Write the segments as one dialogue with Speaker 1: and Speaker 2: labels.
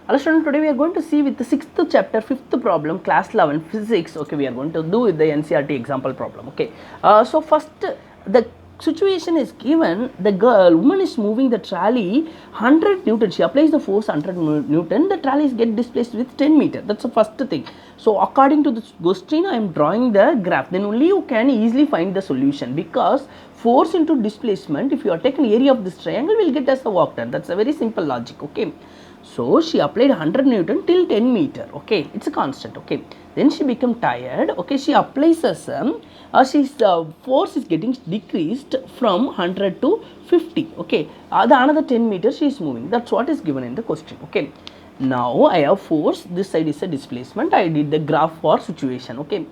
Speaker 1: Hello students, today we are going to see with the 6th chapter, 5th problem, class 11 physics. Okay, we are going to do with the NCERT example problem. Okay, so first the situation is given, the woman is moving the trolley 100 Newton, she applies the force 100 Newton, the trolley is get displaced with 10 meter. That's the first thing. So according to this question, I am drawing the graph, then only you can easily find the solution, because force into displacement, if you are taking area of this triangle, will get as the work done. That's a very simple logic. Okay, so she applied 100 Newton till 10 meter. Okay, it's a constant. Okay, then she become tired. Okay, she applies she's force is getting decreased from 100 to 50. Okay, the another 10 meters she is moving. That's what is given in the question. Okay, now I have force, this side is a displacement. I did the graph for situation. Okay,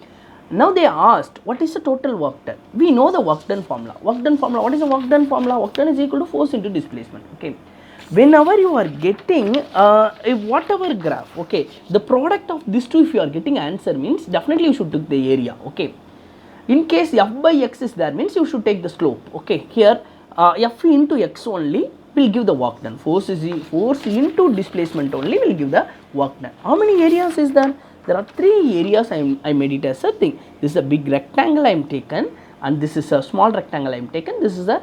Speaker 1: now they asked what is the total work done. We know the work done formula. Work done formula, what is the work done formula? Work done is equal to force into displacement. Okay, whenever you are getting whatever graph, okay, the product of these two, if you are getting answer, means definitely you should take the area. Okay, in case f by x is there, means you should take the slope. Okay, here f into x only will give the work done. Force into displacement only will give the work done. How many areas is there? There are 3 areas. I made it as a thing. This is a big rectangle I am taken, and this is a small rectangle I am taken. This is a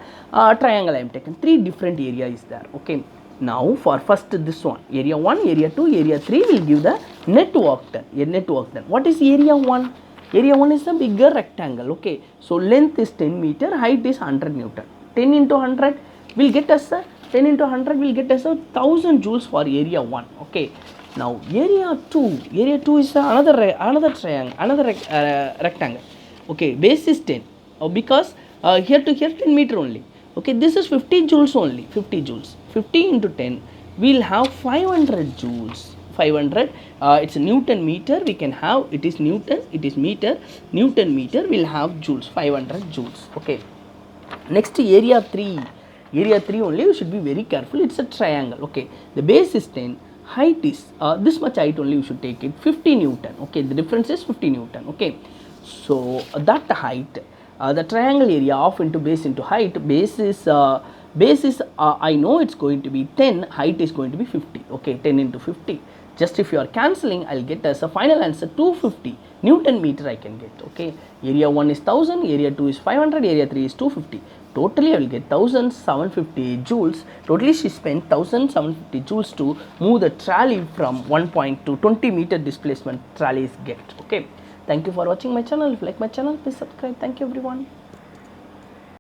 Speaker 1: triangle I am taken. 3 different area is there. Okay, now for first this one, area 1, area 2, area 3 will give the net work done. Net work done. What is area 1? Area 1 is a bigger rectangle. Okay, so length is 10 meter, height is 100 Newton. 10 into 100 will get us a 10 into 100 will get us a 1000 joules for area 1. Okay, now area 2 is another triangle, another rectangle. Okay, base is 10, because here to here 10 meter only. Okay, this is 50 joules only. 50 joules, 50 into 10 we'll have 500 joules. 500, it's a Newton meter, we can have, it is Newton, it is meter, Newton meter will have joules, 500 joules. Okay, next area 3 only you should be very careful. It's a triangle. Okay, the base is 10, height is this much height only you should take it, 50 Newton. Okay, the difference is 50 Newton. Okay, so that height, the triangle area of into base into height, base is I know it's going to be 10, height is going to be 50. Okay, 10 into 50, just if you are cancelling, I'll get as a final answer 250 Newton meter I can get. Okay, area 1 is 1000, area 2 is 500, area 3 is 250. Totally I will get 1750 joules. Totally she spent 1750 joules to move the trolley from 1 point to 20 meter displacement trolleys get. Okay, thank you for watching my channel. If you like my channel, please subscribe. Thank you everyone.